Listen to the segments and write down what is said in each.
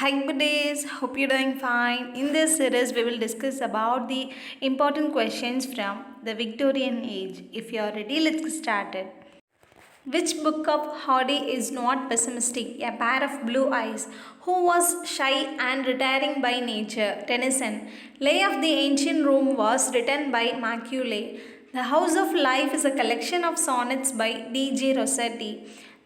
Hi, good days. Hope you're doing fine. In this series, we will discuss about the important questions from the Victorian age. If you are ready, let's get started. Which book of Hardy is not pessimistic? A pair of blue eyes. Who was shy and retiring by nature? Tennyson. Lay of the Ancient Rome was written by Macaulay. The House of Life is a collection of sonnets by D.J. Rossetti.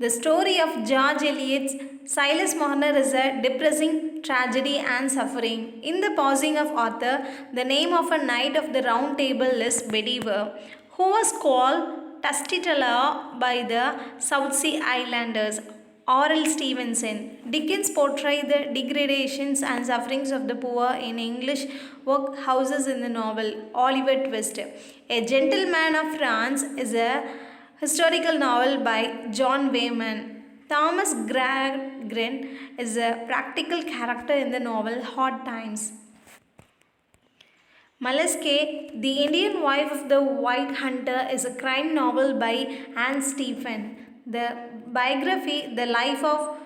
The story of George Eliot's Silas Marner is a depressing tragedy and suffering. In the passing of Arthur, the name of a knight of the Round Table is Bedivere, who was called Tustitala by the South Sea Islanders. R.L. Stevenson. Dickens portrayed the degradations and sufferings of the poor in English workhouses in the novel Oliver Twist. A Gentleman of France is a historical novel by John Wayman. Thomas Gregson is a practical character in the novel Hard Times. Malaske, The Indian Wife of the White Hunter is a crime novel by Anne Stephen. The biography, The Life of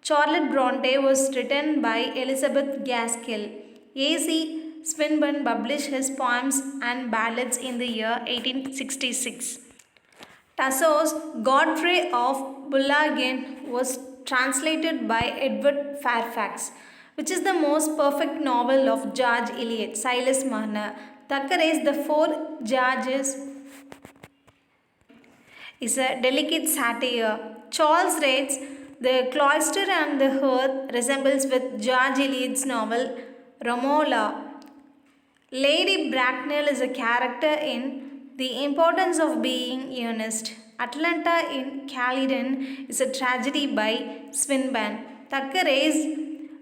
Charlotte Bronte, was written by Elizabeth Gaskell. A.C. Swinburne published his poems and ballads in the year 1866. Tasso's Godfrey of Boulogne was translated by Edward Fairfax, which is the most perfect novel of George Eliot, Silas Marner. Thackeray's The Four Judges is a delicate satire. Charles Reade's The Cloister and the Hearth resembles with George Eliot's novel Romola. Lady Bracknell is a character in The Importance of Being Earnest. Atlanta in Caledon is a tragedy by Swinburne. Thackeray's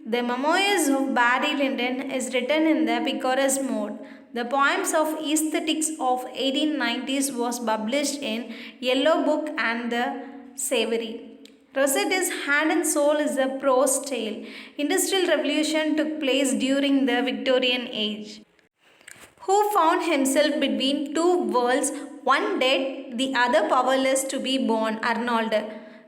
The Memoirs of Barry Lyndon is written in the picaresque mode. The Poems of Aesthetics of 1890s was published in Yellow Book and the Savory. Rossetti's Hand and Soul is a prose tale. Industrial Revolution took place during the Victorian age. Who found himself between two worlds, one dead, the other powerless to be born? Arnold.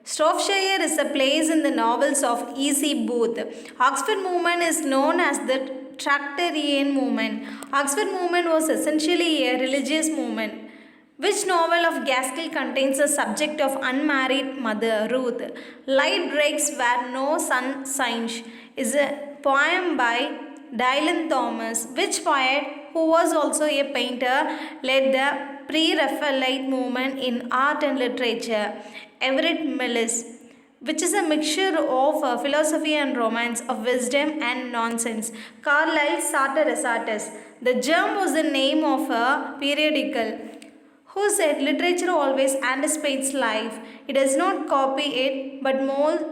Shropshire is a place in the novels of E.C. Booth. Oxford movement is known as the Tractarian movement. Oxford movement was essentially a religious movement. Which novel of Gaskell contains the subject of unmarried mother, Ruth? Light breaks where no sun shines is a poem by Dylan Thomas. Which poet, who was also a painter, led the pre-Raphaelite movement in art and literature? Everett Mills, which is a mixture of philosophy and romance, of wisdom and nonsense. Carlyle's Sartor Resartus. The Germ was the name of a periodical. Who said literature always anticipates life? It does not copy it, but molds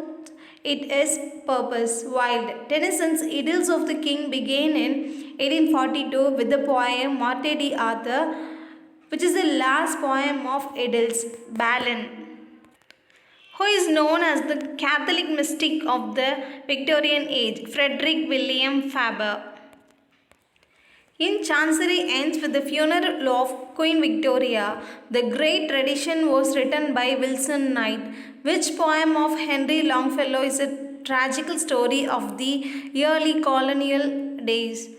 it is purpose. Wilde. Tennyson's Idylls of the King began in 1842 with the poem Morte d'Arthur, which is the last poem of Idylls. Balin, who is known as the Catholic mystic of the Victorian age, Frederick William Faber. In Chancery ends with the funeral of Queen Victoria. The Great Tradition was written by Wilson Knight. Which poem of Henry Longfellow is a tragical story of the early colonial days?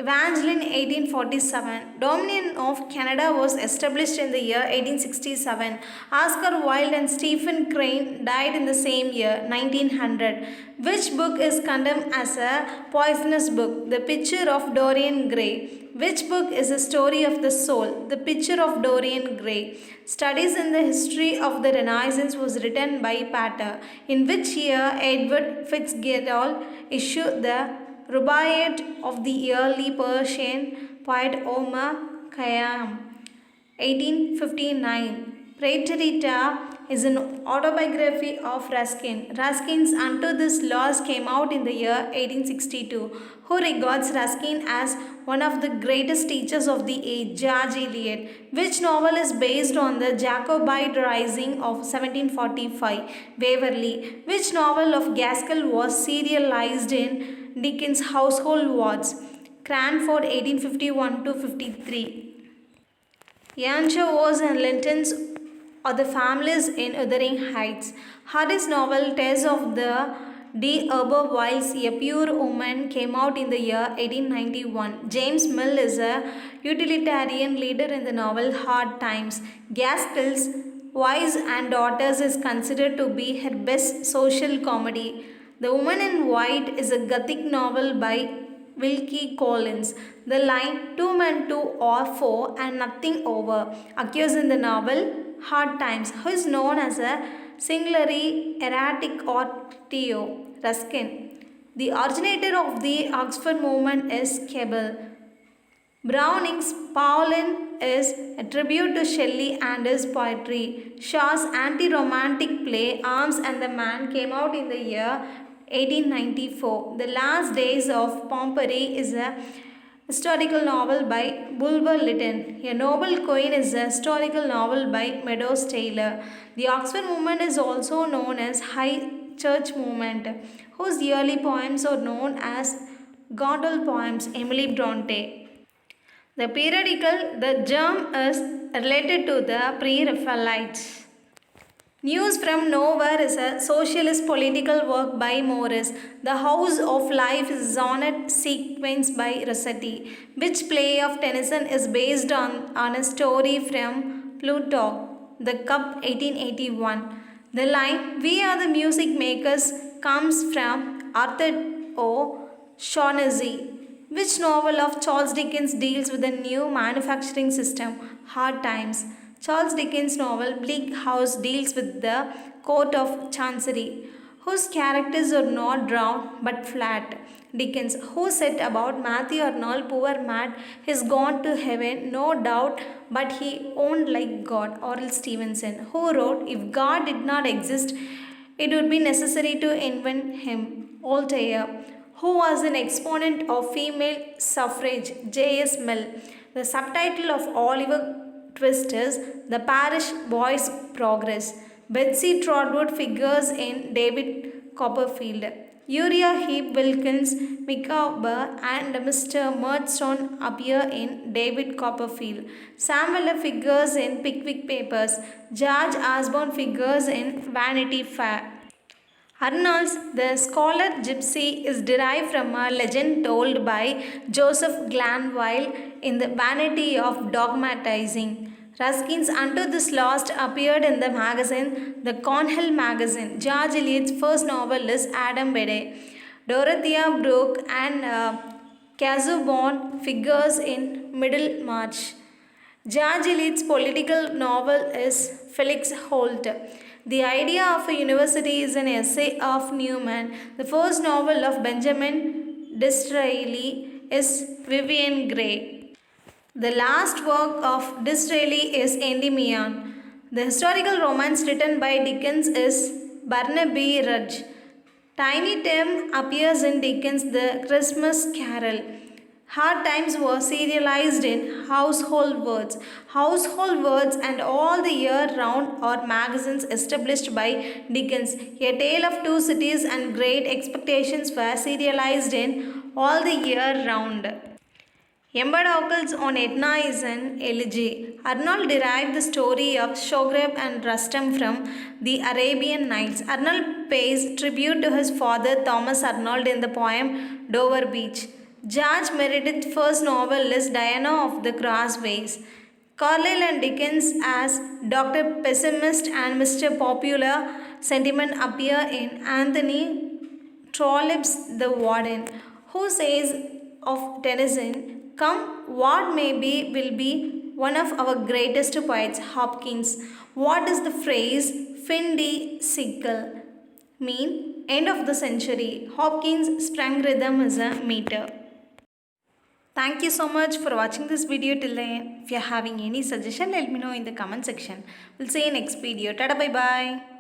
Evangeline 1847. Dominion of Canada was established in the year 1867. Oscar Wilde and Stephen Crane died in the same year, 1900. Which book is condemned as a poisonous book? The Picture of Dorian Gray. Which book is a story of the soul? The Picture of Dorian Gray. Studies in the History of the Renaissance was written by Pater. In which year Edward Fitzgerald issued the Rubaiyat of the early Persian poet Omar Khayyam, 1859. Praetorita is an autobiography of Ruskin. Ruskin's Unto This Loss came out in the year 1862. Who regards Ruskin as one of the greatest teachers of the age? George Eliot. Which novel is based on the Jacobite Rising of 1745? Waverley. Which novel of Gaskell was serialized in Dickens' Household Words? Cranford, 1851 to 53. Yansha was and Lintons are the families in Wuthering Heights. Hardy's novel Tales of the De Urberville's A Pure Woman came out in the year 1891. James Mill is a utilitarian leader in the novel Hard Times. Gaskell's Wives and Daughters is considered to be her best social comedy. The Woman in White is a Gothic novel by Wilkie Collins. The line two men two or four and nothing over occurs in the novel Hard Times, who is known as a singularly erratic or Theo Ruskin. The originator of the Oxford movement is Keble. Browning's Pauline is a tribute to Shelley and his poetry. Shaw's anti-romantic play Arms and the Man came out in the year 1894. The Last Days of Pompeii is a historical novel by Bulwer Lytton. A Noble Queen is a historical novel by Meadows Taylor. The Oxford movement is also known as High Church movement, whose early poems are known as Gondal poems, Emily Bronte. The periodical The Germ is related to the Pre-Raphaelites. News from Nowhere is a socialist political work by Morris. The House of Life is a sonnet sequence by Rossetti. Which play of Tennyson is based on a story from Plutarch? The Cup 1881. The line We are the music makers comes from Arthur O. Shaughnessy. Which novel of Charles Dickens deals with a new manufacturing system? Hard Times. Charles Dickens' novel Bleak House deals with the Court of Chancery, whose characters are not round but flat. Dickens, who said about Matthew Arnold, poor Matt, he's gone to heaven, no doubt, but he owned like God. Oral Stevenson, who wrote, If God did not exist, it would be necessary to invent him. Voltaire, who was an exponent of female suffrage. J.S. Mill. The subtitle of Oliver Twist is The Parish Boy's Progress. Betsy Trotwood figures in David Copperfield. Uriah Heep Wilkins, Micawber and Mr. Murdstone appear in David Copperfield. Sam Weller figures in Pickwick Papers. George Osborne figures in Vanity Fair. Arnold's The Scholar Gypsy is derived from a legend told by Joseph Glanville in The Vanity of Dogmatizing. Ruskin's Unto This Lost appeared in the magazine The Cornhill Magazine. George Eliot's first novel is Adam Bede. Dorothea Brooke and Casaubon figures in Middlemarch. George Eliot's political novel is Felix Holt. The Idea of a University is an essay of Newman. The first novel of Benjamin Disraeli is Vivian Grey. The last work of Disraeli is Endymion. The historical romance written by Dickens is Barnaby Rudge. Tiny Tim appears in Dickens' The Christmas Carol. Hard Times was serialized in Household Words. Household Words and All the Year Round are magazines established by Dickens. A Tale of Two Cities and Great Expectations were serialized in All the Year Round. Empedocles on Etna is an elegy. Arnold derived the story of Shogreb and Rustum from the Arabian Nights. Arnold pays tribute to his father Thomas Arnold in the poem Dover Beach. George Meredith's first novel is Diana of the Crossways. Carlyle and Dickens as Dr. Pessimist and Mr. Popular Sentiment appear in Anthony Trollope's The Warden, who says of Tennyson, Come what may be will be one of our greatest poets. Hopkins. What is the phrase Fin Sickle mean? End of the century. Hopkins' sprung rhythm is a meter. Thank you so much for watching this video till the end. If you are having any suggestion, let me know in the comment section. We'll see you next video. Tada bye bye.